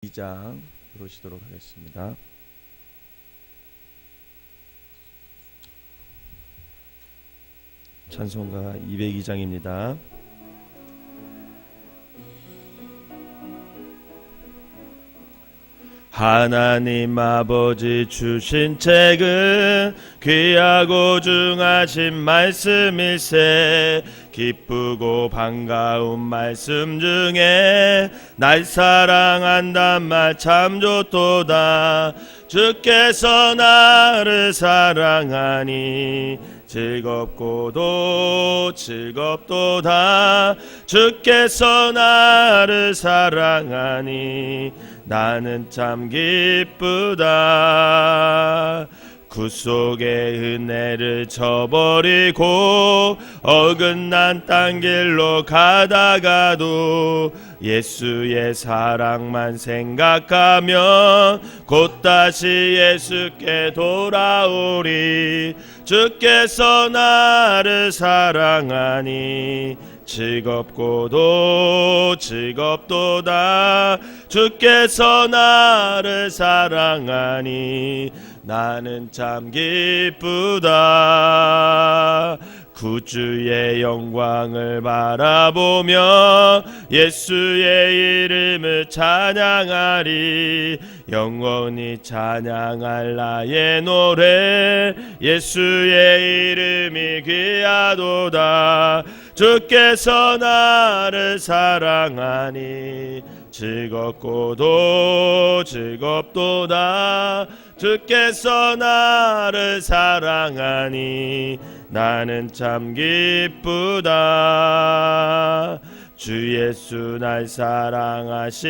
2장 들어오시도록 하겠습니다. 찬송가 202장입니다. 하나님 아버지 주신 책은 귀하고 중하신 말씀일세. 기쁘고 반가운 말씀 중에 날 사랑한단 말 참 좋도다. 주께서 나를 사랑하니 즐겁고도 즐겁도다. 주께서 나를 사랑하니 나는 참 기쁘다. 구속의 은혜를 저버리고 어긋난 딴 길로 가다가도 예수의 사랑만 생각하면 곧 다시 예수께 돌아오리. 주께서 나를 사랑하니 즐겁고도 즐겁도다. 주께서 나를 사랑하니 나는 참 기쁘다. 구주의 영광을 바라보며 예수의 이름을 찬양하리. 영원히 찬양할 나의 노래 예수의 이름이 귀하도다. 주께서 나를 사랑하니 즐겁고도 즐겁도다. 주께서 나를 사랑하니 나는 참 기쁘다. 주 예수 날 사랑하시오니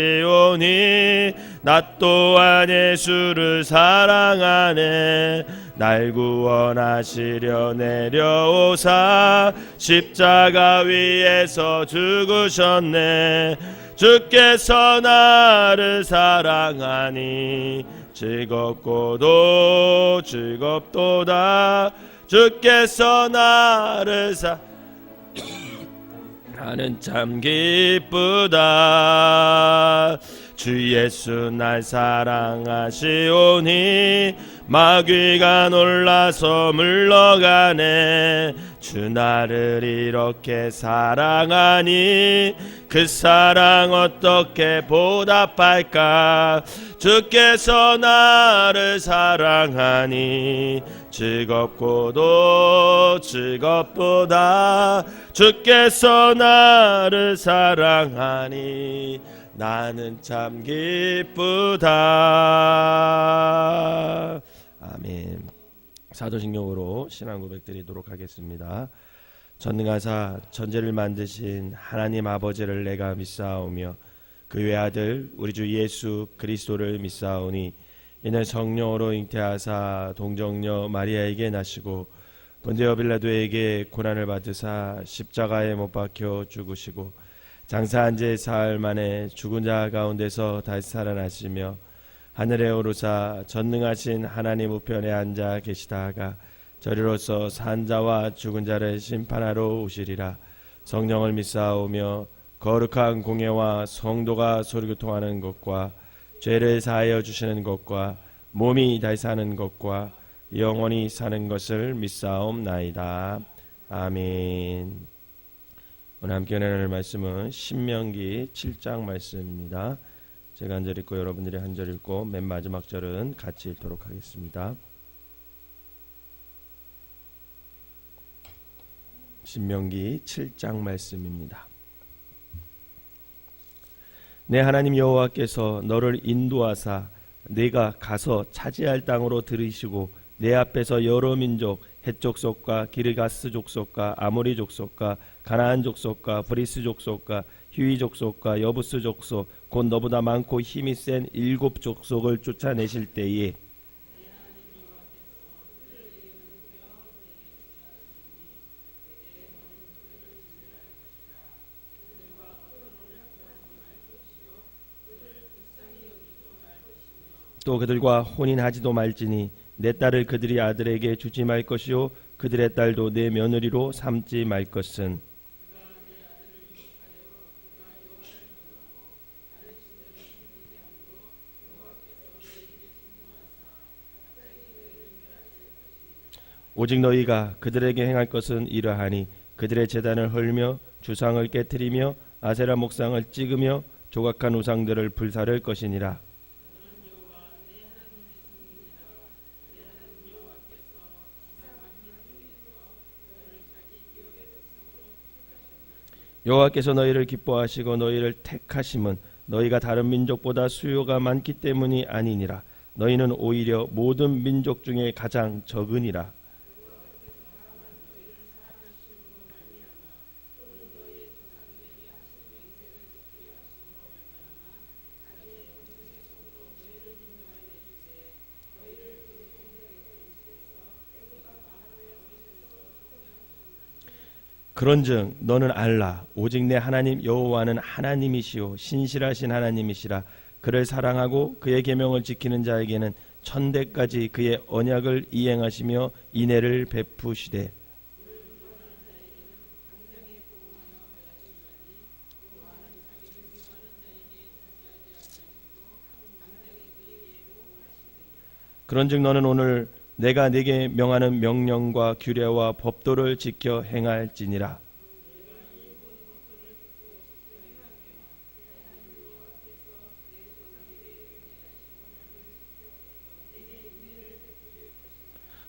나 또한 예수를 사랑하네. 날 구원하시려 내려오사 십자가 위에서 죽으셨네. 주께서 나를 사랑하니 즐겁고도 즐겁도다. 주께서 나를 나는 참 기쁘다. 주 예수 날 사랑하시오니 마귀가 놀라서 물러가네. 주 나를 이렇게 사랑하니 그 사랑 어떻게 보답할까. 주께서 나를 사랑하니 즐겁고도 즐겁도다. 주께서 나를 사랑하니 나는 참 기쁘다. 아멘. 사도신경으로 신앙 고백드리도록 하겠습니다. 전능하사 천지를 만드신 하나님 아버지를 내가 믿사오며 그 외아들 우리 주 예수 그리스도를 믿사오니 이는 성령으로 잉태하사 동정녀 마리아에게 나시고 본디오 빌라도에게 고난을 받으사 십자가에 못 박혀 죽으시고 장사한 지 사흘 만에 죽은 자 가운데서 다시 살아나시며 하늘에 오르사 전능하신 하나님 우편에 앉아 계시다가 저리로서 산 자와 죽은 자를 심판하러 오시리라. 성령을 믿사오며 거룩한 공예와 성도가 소리교통하는 것과 죄를 사하여 주시는 것과 몸이 다시 사는 것과 영원히 사는 것을 믿사옵나이다. 아멘. 오늘 함께 나눌 말씀은 신명기 7장 말씀입니다. 제가 한 절 읽고 여러분들이 한 절 읽고 맨 마지막 절은 같이 읽도록 하겠습니다. 신명기 7장 말씀입니다. 내 하나님 여호와께서 너를 인도하사 내가 가서 차지할 땅으로 들이시고 내 앞에서 여러 민족 헷 족속과 기르가스 족속과 아모리 족속과 가나안 족속과 브리스 족속과 휴이 족속과 여부스 족속 곧 너보다 많고 힘이 센 7 족속을 쫓아내실 때에 또 그들과 혼인하지도 말지니 내 딸을 그들이 아들에게 주지 말 것이요 그들의 딸도 내 며느리로 삼지 말 것은 오직 너희가 그들에게 행할 것은 이러하니 그들의 제단을 헐며 주상을 깨뜨리며 아세라 목상을 찍으며 조각한 우상들을 불사를 것이니라. 여호와께서 너희를 기뻐하시고 너희를 택하심은 너희가 다른 민족보다 수요가 많기 때문이 아니니라. 너희는 오히려 모든 민족 중에 가장 적으니라. 그런즉 너는 알라. 오직 내 하나님 여호와는 하나님이시요 신실하신 하나님이시라. 그를 사랑하고 그의 계명을 지키는 자에게는 천대까지 그의 언약을 이행하시며 인애를 베푸시되 그런즉 너는 오늘 내가 네게 명하는 명령과 규례와 법도를 지켜 행할지니라.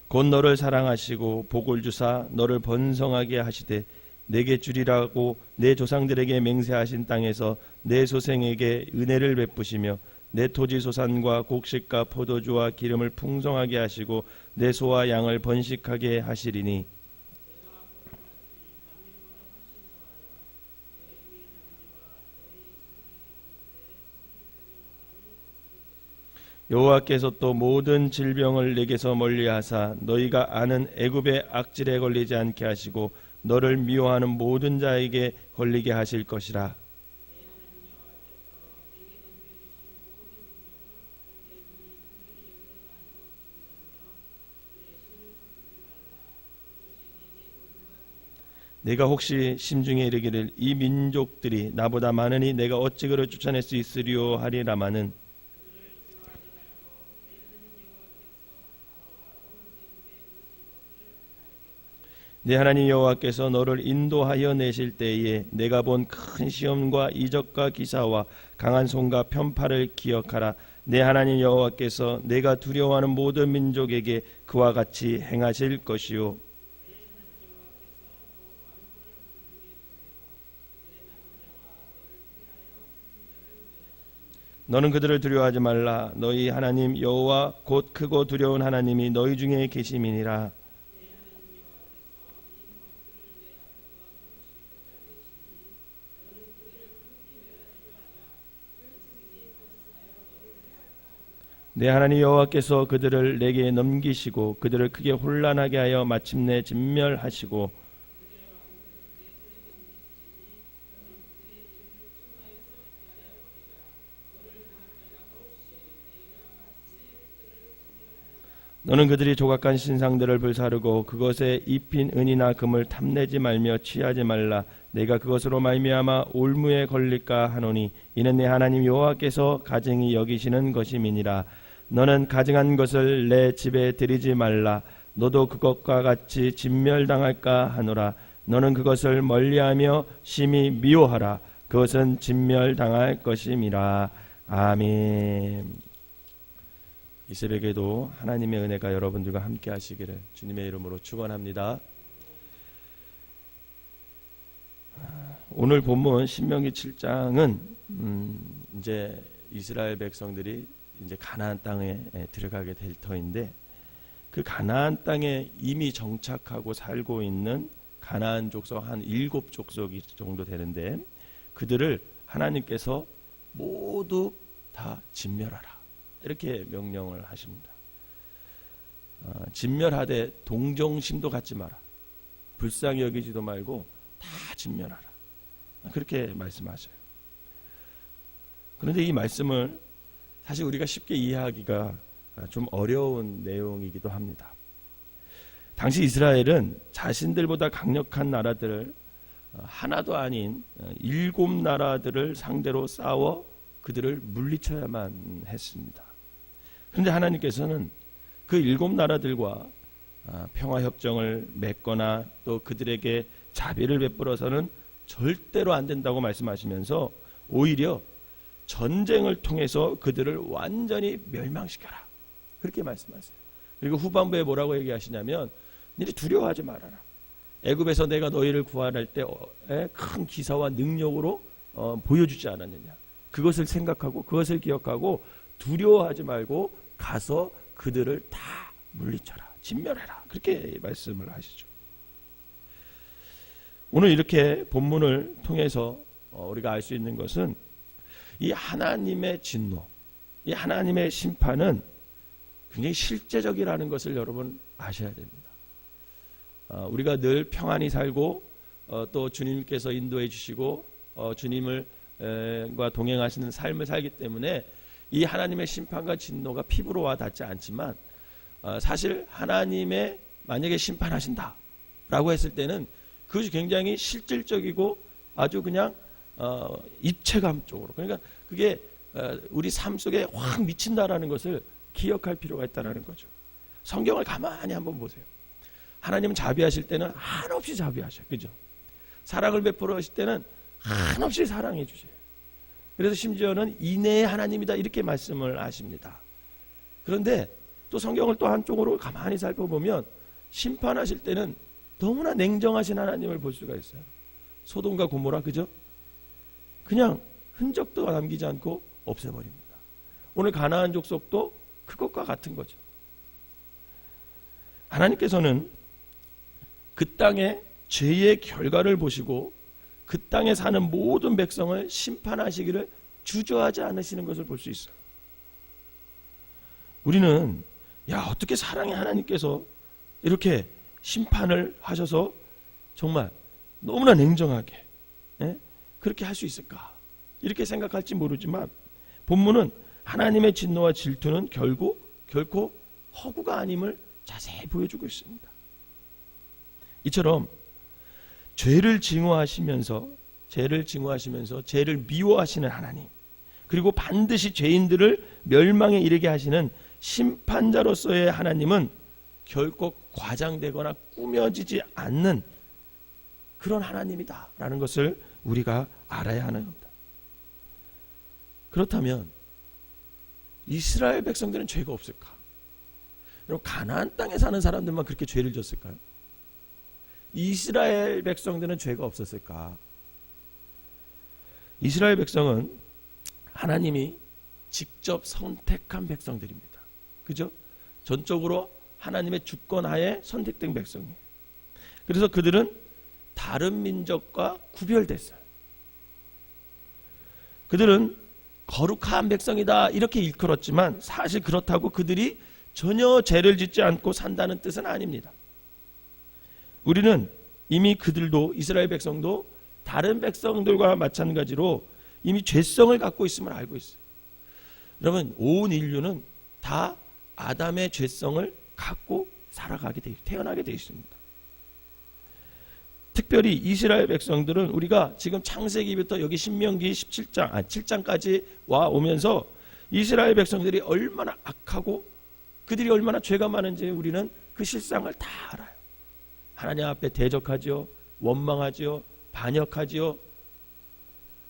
곧 너를 사랑하시고 복을 주사 너를 번성하게 하시되 내게 주리라고 내 조상들에게 맹세하신 땅에서 내 소생에게 은혜를 베푸시며 내 토지 소산과 곡식과 포도주와 기름을 풍성하게 하시고 내 소와 양을 번식하게 하시리니 여호와께서 또 모든 질병을 내게서 멀리하사 너희가 아는 애굽의 악질에 걸리지 않게 하시고 너를 미워하는 모든 자에게 걸리게 하실 것이라. 내가 혹시 심중에 이르기를 이 민족들이 나보다 많으니 내가 어찌 그를 쫓아낼 수 있으리요 하리라마는 내 하나님 여호와께서 너를 인도하여 내실 때에 내가 본 큰 시험과 이적과 기사와 강한 손과 편팔을 기억하라. 내 하나님 여호와께서 내가 두려워하는 모든 민족에게 그와 같이 행하실 것이요 너는 그들을 두려워하지 말라. 너희 하나님 여호와 곧 크고 두려운 하나님이 너희 중에 계심이니라. 내 하나님 여호와께서 그들을 내게 넘기시고 그들을 크게 혼란하게 하여 마침내 진멸하시고 너는 그들이 조각한 신상들을 불사르고 그것에 입힌 은이나 금을 탐내지 말며 취하지 말라. 내가 그것으로 말미암아 올무에 걸릴까 하노니 이는 내 하나님 여호와께서 가증히 여기시는 것임이니라. 너는 가증한 것을 내 집에 들이지 말라. 너도 그것과 같이 진멸당할까 하노라. 너는 그것을 멀리하며 심히 미워하라. 그것은 진멸당할 것임이라. 아멘. 이 새벽에도 하나님의 은혜가 여러분들과 함께 하시기를 주님의 이름으로 축원합니다. 오늘 본문 신명기 7장은 이제 이스라엘 백성들이 이제 가나안 땅에 들어가게 될 터인데 그 가나안 땅에 이미 정착하고 살고 있는 가나안 족속 한 7족속이 정도 되는데 그들을 하나님께서 모두 다 진멸하라. 이렇게 명령을 하십니다. 진멸하되 동정심도 갖지 마라. 불쌍히 여기지도 말고 다 진멸하라. 그렇게 말씀하셔요. 그런데 이 말씀을 사실 우리가 쉽게 이해하기가 좀 어려운 내용이기도 합니다. 당시 이스라엘은 자신들보다 강력한 나라들을 하나도 아닌 7나라들을 상대로 싸워 그들을 물리쳐야만 했습니다. 그런데 하나님께서는 그 7나라들과 평화협정을 맺거나 또 그들에게 자비를 베풀어서는 절대로 안 된다고 말씀하시면서 오히려 전쟁을 통해서 그들을 완전히 멸망시켜라, 그렇게 말씀하세요. 그리고 후반부에 뭐라고 얘기하시냐면 너희 두려워하지 말아라. 애굽에서 내가 너희를 구원할 때 큰 기사와 능력으로 보여주지 않았느냐. 그것을 생각하고 그것을 기억하고 두려워하지 말고 가서 그들을 다 물리쳐라, 진멸해라, 그렇게 말씀을 하시죠. 오늘 이렇게 본문을 통해서 우리가 알 수 있는 것은 이 하나님의 진노, 이 하나님의 심판은 굉장히 실제적이라는 것을 여러분 아셔야 됩니다. 우리가 늘 평안히 살고 또 주님께서 인도해 주시고 주님과 동행하시는 삶을 살기 때문에 이 하나님의 심판과 진노가 피부로 와 닿지 않지만 사실 하나님의 만약에 심판하신다라고 했을 때는 그것이 굉장히 실질적이고 아주 그냥 입체감적으로, 그러니까 그게 우리 삶 속에 확 미친다라는 것을 기억할 필요가 있다는 거죠. 성경을 가만히 한번 보세요. 하나님은 자비하실 때는 한없이 자비하셔요. 그죠? 사랑을 베풀어 하실 때는 한없이 사랑해 주세요. 그래서 심지어는 인애의 하나님이다, 이렇게 말씀을 하십니다. 그런데 또 성경을 또 한쪽으로 가만히 살펴보면 심판하실 때는 너무나 냉정하신 하나님을 볼 수가 있어요. 소돔과 고모라, 그죠? 그냥 흔적도 남기지 않고 없애버립니다. 오늘 가나안 족속도 그것과 같은 거죠. 하나님께서는 그 땅의 죄의 결과를 보시고 그 땅에 사는 모든 백성을 심판하시기를 주저하지 않으시는 것을 볼 수 있어요. 우리는 어떻게 사랑의 하나님께서 이렇게 심판을 하셔서 정말 너무나 냉정하게 그렇게 할 수 있을까, 이렇게 생각할지 모르지만 본문은 하나님의 진노와 질투는 결코 허구가 아님을 자세히 보여주고 있습니다. 이처럼 죄를 증오하시면서 죄를 미워하시는 하나님, 그리고 반드시 죄인들을 멸망에 이르게 하시는 심판자로서의 하나님은 결코 과장되거나 꾸며지지 않는 그런 하나님이다라는 것을 우리가 알아야 하는 겁니다. 그렇다면 이스라엘 백성들은 죄가 없을까? 여러분, 가나안 땅에 사는 사람들만 그렇게 죄를 졌을까요? 이스라엘 백성들은 죄가 없었을까? 이스라엘 백성은 하나님이 직접 선택한 백성들입니다. 그죠? 전적으로 하나님의 주권하에 선택된 백성이에요. 그래서 그들은 다른 민족과 구별됐어요. 그들은 거룩한 백성이다, 이렇게 일컬었지만 사실 그렇다고 그들이 전혀 죄를 짓지 않고 산다는 뜻은 아닙니다. 우리는 이미 그들도, 이스라엘 백성도 다른 백성들과 마찬가지로 이미 죄성을 갖고 있음을 알고 있어요. 여러분, 온 인류는 다 아담의 죄성을 갖고 태어나게 되어 있습니다. 특별히 이스라엘 백성들은 우리가 지금 창세기부터 여기 신명기 7장까지 와 오면서 이스라엘 백성들이 얼마나 악하고 그들이 얼마나 죄가 많은지 우리는 그 실상을 다 알아요. 하나님 앞에 대적하지요, 원망하지요, 반역하지요.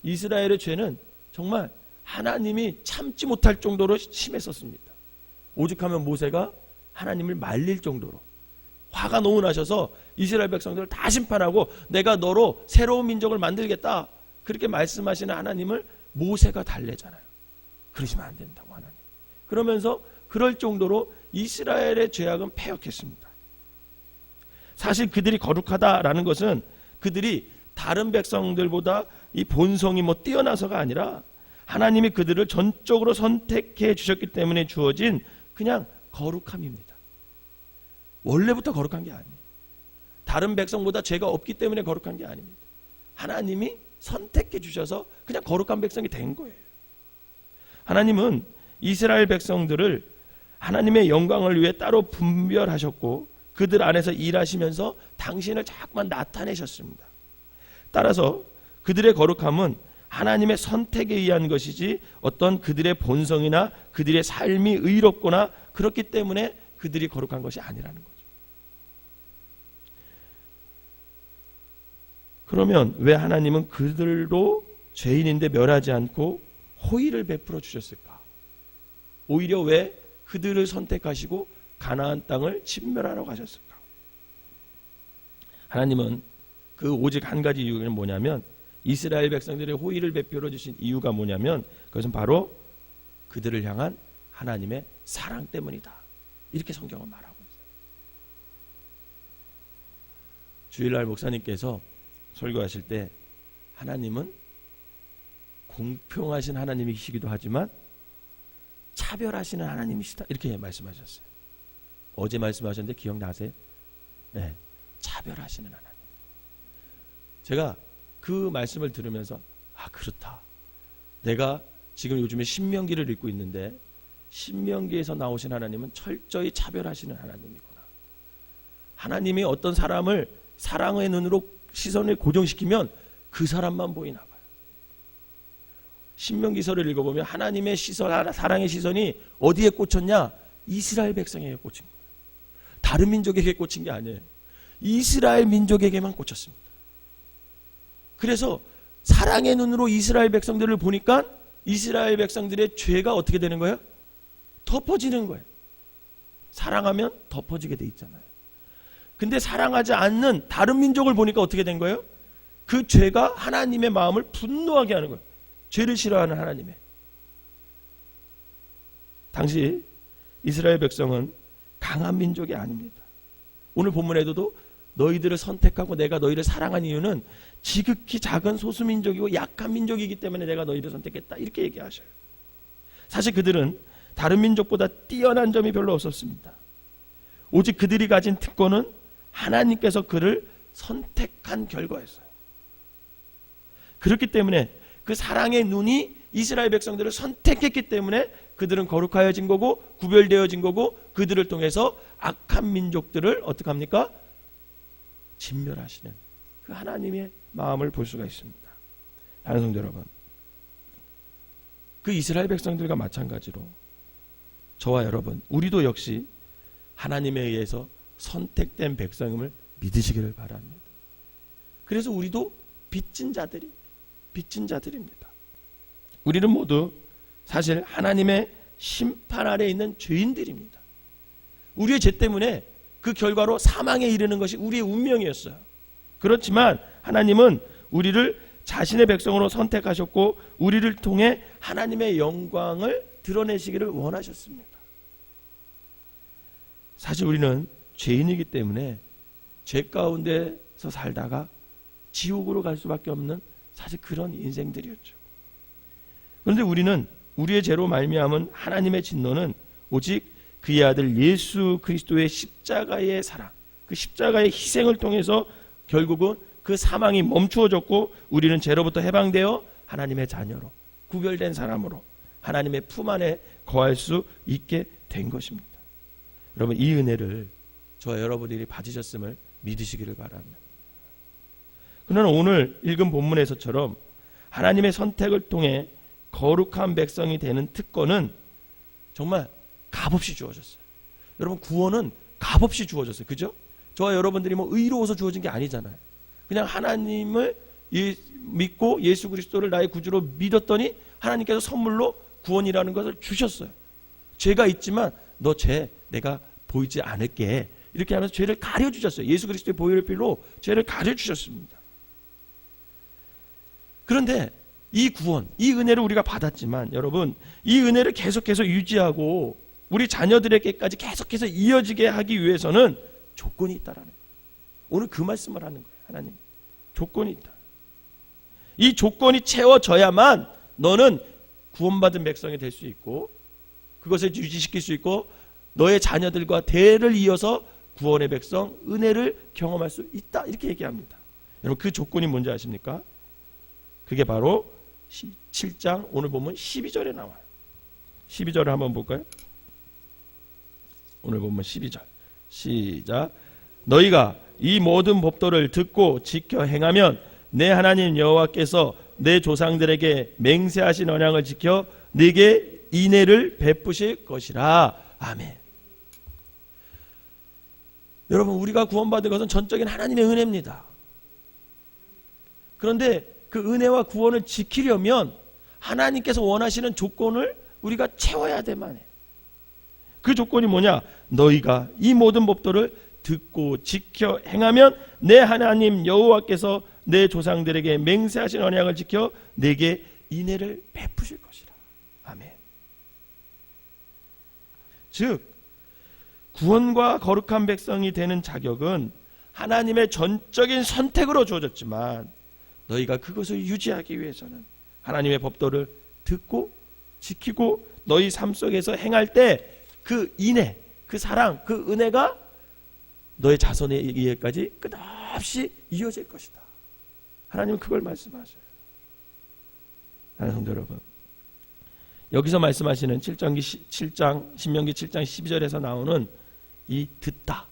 이스라엘의 죄는 정말 하나님이 참지 못할 정도로 심했었습니다. 오죽하면 모세가 하나님을 말릴 정도로 화가 너무 나셔서 이스라엘 백성들을 다 심판하고 내가 너로 새로운 민족을 만들겠다, 그렇게 말씀하시는 하나님을 모세가 달래잖아요. 그러시면 안 된다고 하나님. 그러면서 그럴 정도로 이스라엘의 죄악은 패역했습니다. 사실 그들이 거룩하다라는 것은 그들이 다른 백성들보다 이 본성이 뛰어나서가 아니라 하나님이 그들을 전적으로 선택해 주셨기 때문에 주어진 그냥 거룩함입니다. 원래부터 거룩한 게 아니에요. 다른 백성보다 죄가 없기 때문에 거룩한 게 아닙니다. 하나님이 선택해 주셔서 그냥 거룩한 백성이 된 거예요. 하나님은 이스라엘 백성들을 하나님의 영광을 위해 따로 분별하셨고 그들 안에서 일하시면서 당신을 자꾸만 나타내셨습니다. 따라서 그들의 거룩함은 하나님의 선택에 의한 것이지 어떤 그들의 본성이나 그들의 삶이 의롭거나 그렇기 때문에 그들이 거룩한 것이 아니라는 거죠. 그러면 왜 하나님은 그들도 죄인인데 멸하지 않고 호의를 베풀어 주셨을까? 오히려 왜 그들을 선택하시고 가나안 땅을 침멸하러 가셨을까? 하나님은 그 오직 한 가지 이유는 뭐냐면, 이스라엘 백성들의 호의를 베풀어 주신 이유가 뭐냐면, 그것은 바로 그들을 향한 하나님의 사랑 때문이다. 이렇게 성경은 말하고 있어요. 주일날 목사님께서 설교하실 때 하나님은 공평하신 하나님이시기도 하지만 차별하시는 하나님이시다, 이렇게 말씀하셨어요. 어제 말씀하셨는데 기억나세요? 네, 차별하시는 하나님. 제가 그 말씀을 들으면서 그렇다. 내가 지금 요즘에 신명기를 읽고 있는데 신명기에서 나오신 하나님은 철저히 차별하시는 하나님이구나. 하나님이 어떤 사람을 사랑의 눈으로 시선을 고정시키면 그 사람만 보이나 봐요. 신명기서를 읽어보면 하나님의 시선, 사랑의 시선이 어디에 꽂혔냐? 이스라엘 백성에게 꽂힌 거예요. 다른 민족에게 꽂힌 게 아니에요. 이스라엘 민족에게만 꽂혔습니다. 그래서 사랑의 눈으로 이스라엘 백성들을 보니까 이스라엘 백성들의 죄가 어떻게 되는 거예요? 덮어지는 거예요. 사랑하면 덮어지게 돼 있잖아요. 근데 사랑하지 않는 다른 민족을 보니까 어떻게 된 거예요? 그 죄가 하나님의 마음을 분노하게 하는 거예요. 죄를 싫어하는 하나님의. 당시 이스라엘 백성은 강한 민족이 아닙니다. 오늘 본문에도 너희들을 선택하고 내가 너희를 사랑한 이유는 지극히 작은 소수민족이고 약한 민족이기 때문에 내가 너희를 선택했다, 이렇게 얘기하셔요. 사실 그들은 다른 민족보다 뛰어난 점이 별로 없었습니다. 오직 그들이 가진 특권은 하나님께서 그를 선택한 결과였어요. 그렇기 때문에 그 사랑의 눈이 이스라엘 백성들을 선택했기 때문에 그들은 거룩하여진 거고 구별되어진 거고, 그들을 통해서 악한 민족들을 어떻게 합니까? 진멸하시는 그 하나님의 마음을 볼 수가 있습니다. 다른 성도 여러분, 그 이스라엘 백성들과 마찬가지로 저와 여러분, 우리도 역시 하나님에 의해서 선택된 백성임을 믿으시기를 바랍니다. 그래서 우리도 빚진 자들입니다. 우리는 모두 사실 하나님의 심판 아래에 있는 죄인들입니다. 우리의 죄 때문에 그 결과로 사망에 이르는 것이 우리의 운명이었어요. 그렇지만 하나님은 우리를 자신의 백성으로 선택하셨고 우리를 통해 하나님의 영광을 드러내시기를 원하셨습니다. 사실 우리는 죄인이기 때문에 죄 가운데서 살다가 지옥으로 갈 수밖에 없는 사실 그런 인생들이었죠. 그런데 우리는 우리의 죄로 말미암은 하나님의 진노는 오직 그의 아들 예수 그리스도의 십자가의 사랑, 그 십자가의 희생을 통해서 결국은 그 사망이 멈추어졌고 우리는 죄로부터 해방되어 하나님의 자녀로, 구별된 사람으로 하나님의 품 안에 거할 수 있게 된 것입니다. 여러분, 이 은혜를 저와 여러분들이 받으셨음을 믿으시기를 바랍니다. 그러나 오늘 읽은 본문에서처럼 하나님의 선택을 통해 거룩한 백성이 되는 특권은 정말 값없이 주어졌어요. 여러분, 구원은 값없이 주어졌어요. 그죠? 저와 여러분들이 뭐 의로워서 주어진 게 아니잖아요. 그냥 하나님을 믿고 예수 그리스도를 나의 구주로 믿었더니 하나님께서 선물로 구원이라는 것을 주셨어요. 죄가 있지만 너 죄 내가 보이지 않을게, 이렇게 하면서 죄를 가려주셨어요. 예수 그리스도의 보혈의 피로 죄를 가려주셨습니다. 그런데 이 구원, 이 은혜를 우리가 받았지만 여러분, 이 은혜를 계속해서 유지하고 우리 자녀들에게까지 계속해서 이어지게 하기 위해서는 조건이 있다라는 거예요. 오늘 그 말씀을 하는 거예요. 하나님, 조건이 있다. 이 조건이 채워져야만 너는 구원받은 백성이 될 수 있고 그것을 유지시킬 수 있고 너의 자녀들과 대를 이어서 구원의 백성, 은혜를 경험할 수 있다, 이렇게 얘기합니다. 여러분, 그 조건이 뭔지 아십니까? 그게 바로 7장 오늘 보면 12절에 나와요. 12절을 한번 볼까요? 오늘 보면 12절 시작. 너희가 이 모든 법도를 듣고 지켜 행하면 내 하나님 여호와께서 내 조상들에게 맹세하신 언약을 지켜 네게 인애를 베푸실 것이라. 아멘. 여러분, 우리가 구원받은 것은 전적인 하나님의 은혜입니다. 그런데 그 은혜와 구원을 지키려면 하나님께서 원하시는 조건을 우리가 채워야 되만 해. 그 조건이 뭐냐? 너희가 이 모든 법도를 듣고 지켜 행하면 내 하나님 여호와께서 내 조상들에게 맹세하신 언약을 지켜 내게 인애를 베푸실 것이라. 아멘. 즉 구원과 거룩한 백성이 되는 자격은 하나님의 전적인 선택으로 주어졌지만 너희가 그것을 유지하기 위해서는 하나님의 법도를 듣고 지키고 너희 삶 속에서 행할 때 그 인애, 그 사랑, 그 은혜가 너의 자손에 의해까지 끝없이 이어질 것이다. 하나님은 그걸 말씀하셔요. 사랑하는 성도 여러분, 여기서 말씀하시는 7장 신명기 7장 12절에서 나오는 이 듣다,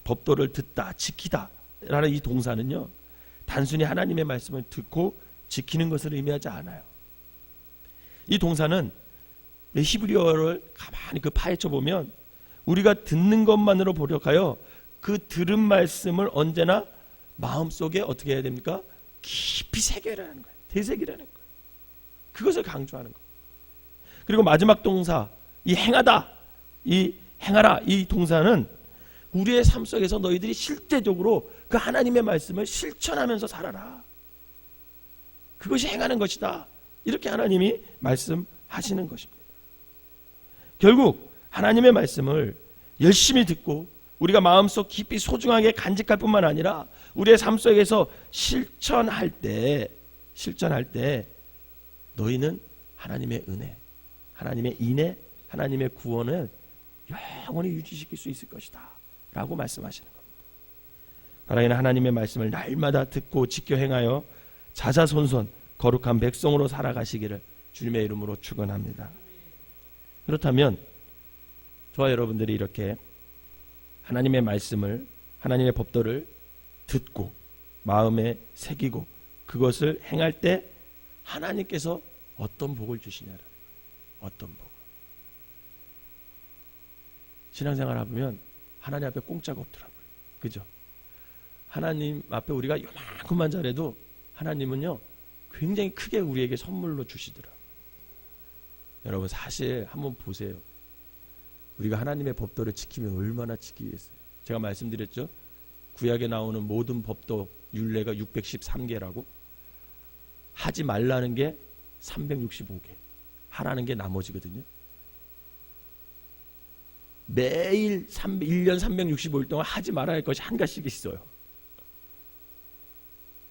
법도를 듣다, 지키다 라는 이 동사는요, 단순히 하나님의 말씀을 듣고 지키는 것을 의미하지 않아요. 이 동사는 히브리어를 가만히 파헤쳐 보면 우리가 듣는 것만으로 보력하여 그 들은 말씀을 언제나 마음속에 어떻게 해야 됩니까? 깊이 새겨라는 거예요. 되새기라는 거예요. 그것을 강조하는 거예요. 그리고 마지막 동사, 이 행하다, 이 행하라, 이 동사는 우리의 삶 속에서 너희들이 실제적으로 그 하나님의 말씀을 실천하면서 살아라. 그것이 행하는 것이다. 이렇게 하나님이 말씀하시는 것입니다. 결국 하나님의 말씀을 열심히 듣고 우리가 마음속 깊이 소중하게 간직할 뿐만 아니라 우리의 삶 속에서 실천할 때 너희는 하나님의 은혜, 하나님의 인애, 하나님의 구원을 영원히 유지시킬 수 있을 것이다 라고 말씀하시는 겁니다. 바라기는 하나님의 말씀을 날마다 듣고 지켜 행하여 자자손손 거룩한 백성으로 살아가시기를 주님의 이름으로 축원합니다. 그렇다면 저와 여러분들이 이렇게 하나님의 말씀을, 하나님의 법도를 듣고 마음에 새기고 그것을 행할 때 하나님께서 어떤 복을 주시냐라는 거예요. 어떤 복을. 신앙생활 하면 하나님 앞에 공짜가 없더라고요. 그죠? 하나님 앞에 우리가 요만큼만 잘해도 하나님은요 굉장히 크게 우리에게 선물로 주시더라고요. 여러분 사실 한번 보세요. 우리가 하나님의 법도를 지키면 얼마나 지키겠어요. 제가 말씀드렸죠. 구약에 나오는 모든 법도 율례가 613개라고. 하지 말라는 게 365개, 하라는 게 나머지거든요. 매일 1년 365일 동안 하지 말아야 할 것이 한 가지씩 있어요.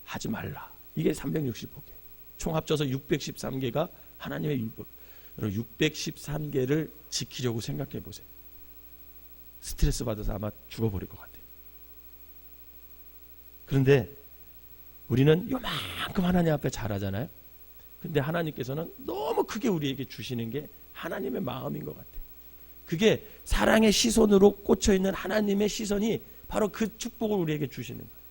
하지 말라. 이게 365개. 총 합쳐서 613개가 하나님의 율법. 613개를 지키려고 생각해 보세요. 스트레스 받아서 아마 죽어버릴 것 같아요. 그런데 우리는 요만큼 하나님 앞에 잘하잖아요. 근데 하나님께서는 너무 크게 우리에게 주시는 게 하나님의 마음인 것 같아요. 그게 사랑의 시선으로 꽂혀있는 하나님의 시선이 바로 그 축복을 우리에게 주시는 거예요.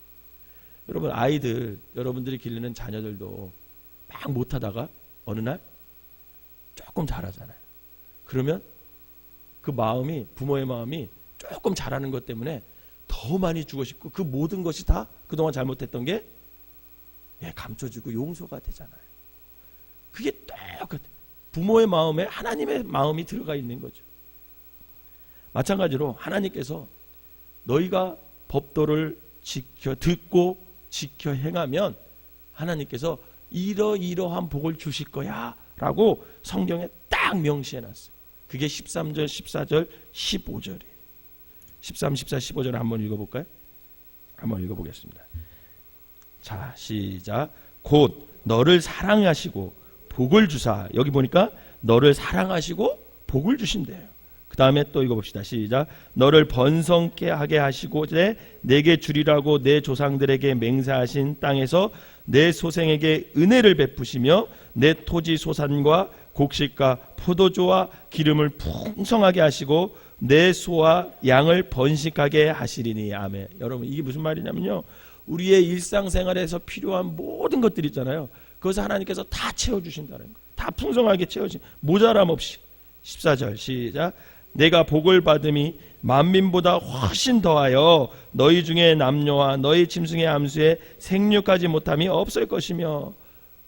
여러분 아이들, 여러분들이 기르는 자녀들도 막 못하다가 어느 날 조금 잘하잖아요. 그러면 그 마음이, 부모의 마음이 조금 잘하는 것 때문에 더 많이 주고 싶고 그 모든 것이 다 그동안 잘못했던 게 감춰지고 용서가 되잖아요. 그게 똑같아요. 부모의 마음에 하나님의 마음이 들어가 있는 거죠. 마찬가지로 하나님께서 너희가 법도를 듣고 지켜 행하면 하나님께서 이러이러한 복을 주실 거야 라고 성경에 딱 명시해놨어요. 그게 13절, 14절, 15절이에요. 13, 14, 15절을 한번 읽어볼까요? 한번 읽어보겠습니다. 자, 시작. 곧 너를 사랑하시고 복을 주사. 여기 보니까 너를 사랑하시고 복을 주신대요. 그 다음에 또 읽어봅시다. 시작. 너를 번성케 하게 하시고 내게 주리라고 내 조상들에게 맹세하신 땅에서 내 소생에게 은혜를 베푸시며 내 토지 소산과 곡식과 포도주와 기름을 풍성하게 하시고 내 소와 양을 번식하게 하시리니. 아멘. 여러분 이게 무슨 말이냐면요, 우리의 일상생활에서 필요한 모든 것들 있잖아요. 그것을 하나님께서 다 채워주신다는 거예요. 다 풍성하게 채워주신, 모자람 없이. 14절 시작. 내가 복을 받음이 만민보다 훨씬 더하여 너희 중에 남녀와 너희 짐승의 암수에 생육하지 못함이 없을 것이며,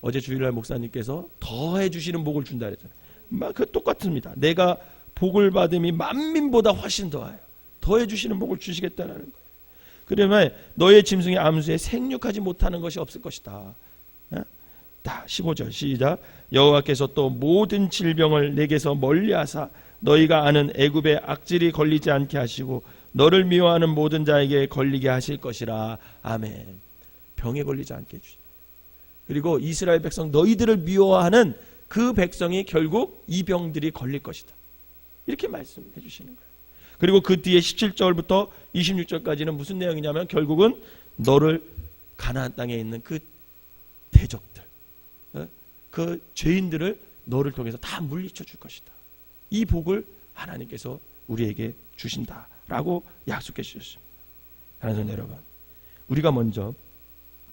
어제 주일날 목사님께서 더해 주시는 복을 준다 그랬잖아요. 그 똑같습니다. 내가 복을 받음이 만민보다 훨씬 더하여 더해 주시는 복을 주시겠다는 거예요. 그러면 너의 짐승의 암수에 생육하지 못하는 것이 없을 것이다. 15절 시작. 여호와께서 또 모든 질병을 내게서 멀리하사 너희가 아는 애굽의 악질이 걸리지 않게 하시고 너를 미워하는 모든 자에게 걸리게 하실 것이라. 아멘. 병에 걸리지 않게 해주시. 그리고 이스라엘 백성 너희들을 미워하는 그 백성이 결국 이 병들이 걸릴 것이다. 이렇게 말씀해 주시는 거예요. 그리고 그 뒤에 17절부터 26절까지는 무슨 내용이냐면 결국은 너를 가나안 땅에 있는 그 대적들, 그 죄인들을 너를 통해서 다 물리쳐 줄 것이다. 이 복을 하나님께서 우리에게 주신다라고 약속해 주셨습니다. 하나님 여러분, 우리가 먼저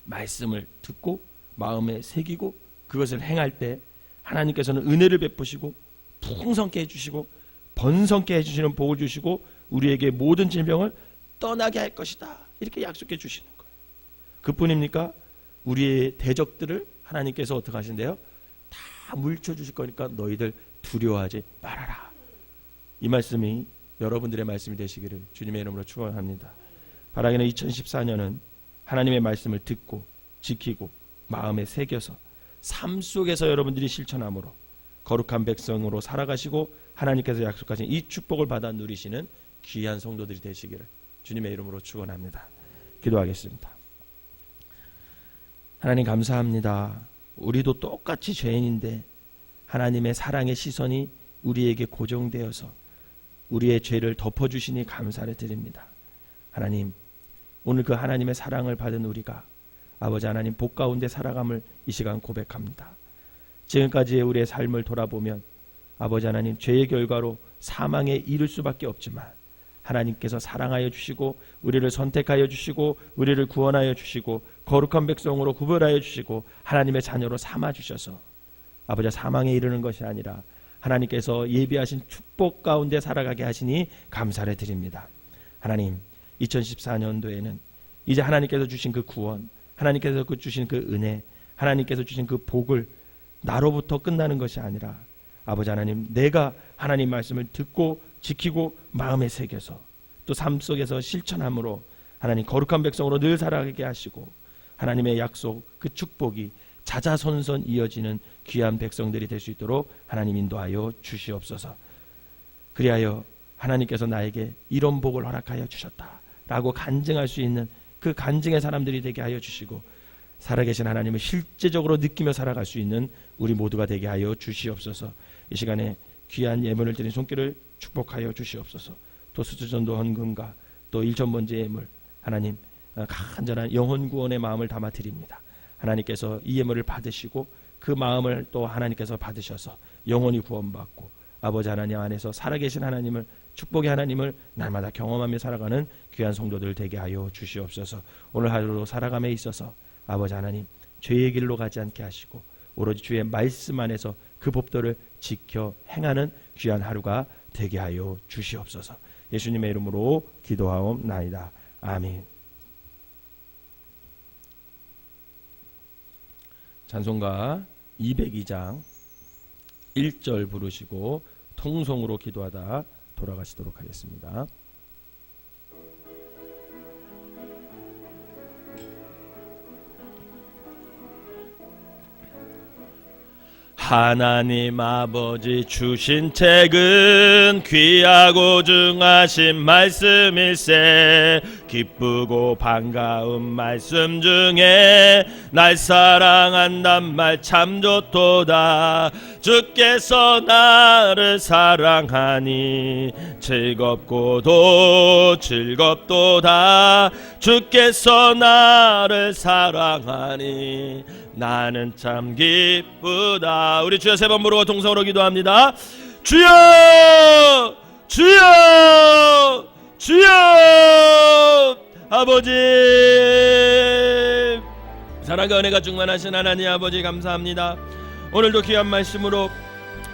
말씀을 듣고 마음에 새기고 그것을 행할 때 하나님께서는 은혜를 베푸시고 풍성케 해주시고 번성케 해주시는 복을 주시고 우리에게 모든 질병을 떠나게 할 것이다. 이렇게 약속해 주시는 거예요. 그뿐입니까? 우리의 대적들을 하나님께서 어떻게 하신대요? 다 물쳐 주실 거니까 너희들 두려워하지 말아라. 이 말씀이 여러분들의 말씀이 되시기를 주님의 이름으로 축원합니다. 바라기는 2014년은 하나님의 말씀을 듣고 지키고 마음에 새겨서 삶 속에서 여러분들이 실천함으로 거룩한 백성으로 살아가시고 하나님께서 약속하신 이 축복을 받아 누리시는 귀한 성도들이 되시기를 주님의 이름으로 축원합니다. 기도하겠습니다. 하나님 감사합니다. 우리도 똑같이 죄인인데 하나님의 사랑의 시선이 우리에게 고정되어서 우리의 죄를 덮어주시니 감사를 드립니다. 하나님, 오늘 그 하나님의 사랑을 받은 우리가 아버지 하나님 복 가운데 살아감을 이 시간 고백합니다. 지금까지의 우리의 삶을 돌아보면 아버지 하나님 죄의 결과로 사망에 이를 수밖에 없지만 하나님께서 사랑하여 주시고 우리를 선택하여 주시고 우리를 구원하여 주시고 거룩한 백성으로 구별하여 주시고 하나님의 자녀로 삼아 주셔서 아버지 사망에 이르는 것이 아니라 하나님께서 예비하신 축복 가운데 살아가게 하시니 감사를 드립니다. 하나님, 2014년도에는 이제 하나님께서 주신 그 구원, 하나님께서 주신 그 은혜, 하나님께서 주신 그 복을 나로부터 끝나는 것이 아니라 아버지 하나님, 내가 하나님 말씀을 듣고 지키고 마음에 새겨서 또 삶 속에서 실천함으로 하나님 거룩한 백성으로 늘 살아가게 하시고 하나님의 약속 그 축복이 자자손손 이어지는 귀한 백성들이 될 수 있도록 하나님 인도하여 주시옵소서. 그리하여 하나님께서 나에게 이런 복을 허락하여 주셨다라고 간증할 수 있는 그 간증의 사람들이 되게 하여 주시고 살아계신 하나님을 실제적으로 느끼며 살아갈 수 있는 우리 모두가 되게 하여 주시옵소서. 이 시간에 귀한 예물을 드린 손길을 축복하여 주시옵소서. 또 수주전도 헌금과 또 일천번제 예물 하나님 간절한 영혼 구원의 마음을 담아 드립니다. 하나님께서 이 예물을 받으시고 그 마음을 또 하나님께서 받으셔서 영혼이 구원받고 아버지 하나님 안에서 살아계신 하나님을 축복의 하나님을 날마다 경험하며 살아가는 귀한 성도들 되게 하여 주시옵소서. 오늘 하루도 살아감에 있어서 아버지 하나님 죄의 길로 가지 않게 하시고 오로지 주의 말씀 안에서 그 법도를 지켜 행하는 귀한 하루가 되게 하여 주시옵소서. 예수님의 이름으로 기도하옵나이다. 아멘. 찬송가 202장 1절 부르시고 통성으로 기도하다 돌아가시도록 하겠습니다. 하나님 아버지 주신 책은 귀하고 중하신 말씀일세. 기쁘고 반가운 말씀 중에 날 사랑한단 말 참 좋도다. 주께서 나를 사랑하니 즐겁고도 즐겁도다. 주께서 나를 사랑하니 나는 참 기쁘다. 우리 주여 세 번 부르고 동성으로 기도합니다. 주여 주여 주여. 아버지 사랑과 은혜가 충만하신 하나님 아버지 감사합니다. 오늘도 귀한 말씀으로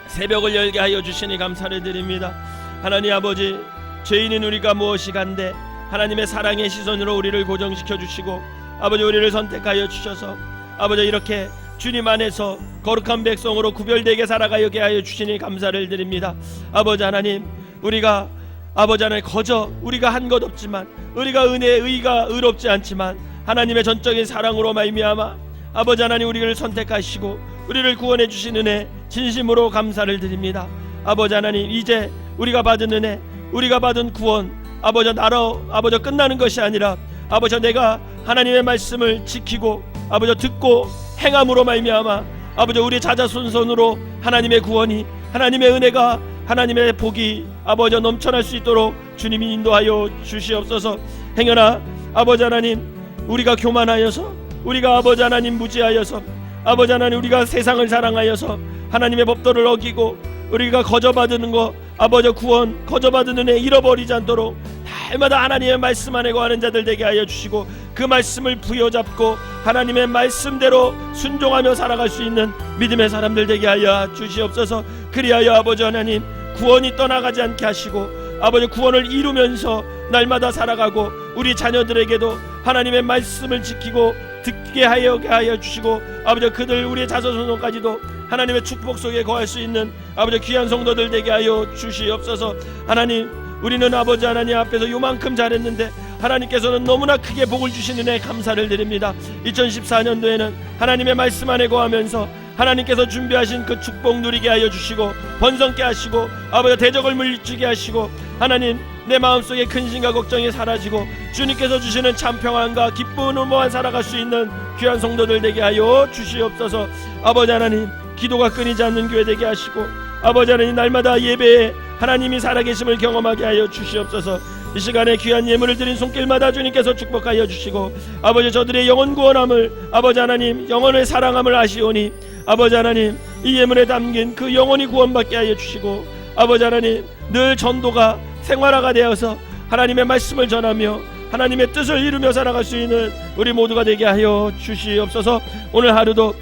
새벽을 열게 하여 주시니 감사를 드립니다. 하나님 아버지 죄인인 우리가 무엇이 간데 하나님의 사랑의 시선으로 우리를 고정시켜 주시고 아버지 우리를 선택하여 주셔서 아버지 이렇게 주님 안에서 거룩한 백성으로 구별되게 살아가게 하여 주시니 감사를 드립니다. 아버지 하나님, 우리가 아버지 하나님 거저 우리가 한 것 없지만 우리가 의가 의롭지 않지만 하나님의 전적인 사랑으로 말미암아 아버지 하나님 우리를 선택하시고 우리를 구원해 주신 은혜 진심으로 감사를 드립니다. 아버지 하나님, 이제 우리가 받은 은혜, 우리가 받은 구원 아버지 나로 아버지 끝나는 것이 아니라 아버지 내가 하나님의 말씀을 지키고 아버지 듣고 행함으로 말미암아 아버지 우리 자자손손으로 하나님의 구원이, 하나님의 은혜가, 하나님의 복이 아버지 넘쳐날 수 있도록 주님이 인도하여 주시옵소서. 행여나 아버지 하나님 우리가 교만하여서, 우리가 아버지 하나님 무지하여서, 아버지 하나님 우리가 세상을 사랑하여서 하나님의 법도를 어기고 우리가 거저받는 거 아버지 구원 거저받은 은혜 잃어버리지 않도록 날마다 하나님의 말씀 안에 거하는 자들 되게 하여 주시고 그 말씀을 부여잡고 하나님의 말씀대로 순종하며 살아갈 수 있는 믿음의 사람들 되게 하여 주시옵소서. 그리하여 아버지 하나님 구원이 떠나가지 않게 하시고 아버지 구원을 이루면서 날마다 살아가고 우리 자녀들에게도 하나님의 말씀을 지키고 듣게 하여 주시고 아버지 그들 우리의 자손까지도 하나님의 축복 속에 거할 수 있는 아버지 귀한 성도들 되게 하여 주시옵소서. 하나님, 우리는 아버지 하나님 앞에서 요만큼 잘했는데 하나님께서는 너무나 크게 복을 주시는 애 감사를 드립니다. 2014년도에는 하나님의 말씀 안에 거하면서 하나님께서 준비하신 그 축복 누리게 하여 주시고 번성케 하시고 아버지 대적을 물리치게 하시고 하나님 내 마음속에 근심과 걱정이 사라지고 주님께서 주시는 참 평안과 기쁨으로만 살아갈 수 있는 귀한 성도들 되게 하여 주시옵소서. 아버지 하나님 기도가 끊이지 않는 교회 되게 하시고 아버지 하나님 날마다 예배에 하나님이 살아계심을 경험하게 하여 주시옵소서. 이 시간에 귀한 예물을 드린 손길마다 주님께서 축복하여 주시고 아버지 저들의 영혼 구원함을 아버지 하나님 영혼의 사랑함을 아시오니 아버지 하나님 이 예물에 담긴 그 영혼이 구원받게 하여 주시고 아버지 하나님 늘 전도가 생활화가 되어서 하나님의 말씀을 전하며 하나님의 뜻을 이루며 살아갈 수 있는 우리 모두가 되게 하여 주시옵소서. 오늘 하루도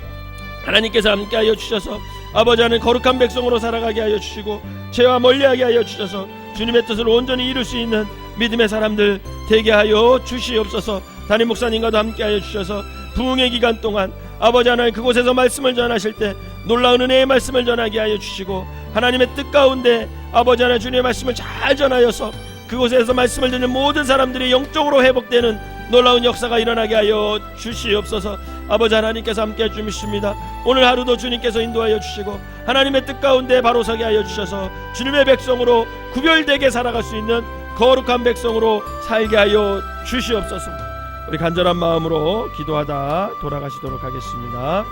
하나님께서 함께 하여 주셔서 아버지 하나님 거룩한 백성으로 살아가게 하여 주시고 죄와 멀리하게 하여 주셔서 주님의 뜻을 온전히 이룰 수 있는 믿음의 사람들 되게 하여 주시옵소서. 담임 목사님과도 함께 하여 주셔서 부흥의 기간 동안 아버지 하나님 그곳에서 말씀을 전하실 때 놀라운 은혜의 말씀을 전하게 하여 주시고 하나님의 뜻 가운데 아버지 하나님 주님의 말씀을 잘 전하여서 그곳에서 말씀을 듣는 모든 사람들이 영적으로 회복되는 놀라운 역사가 일어나게 하여 주시옵소서. 아버지 하나님께서 함께 해주십니다. 오늘 하루도 주님께서 인도하여 주시고 하나님의 뜻 가운데 바로 서게 하여 주셔서 주님의 백성으로 구별되게 살아갈 수 있는 거룩한 백성으로 살게 하여 주시옵소서. 우리 간절한 마음으로 기도하다 돌아가시도록 하겠습니다.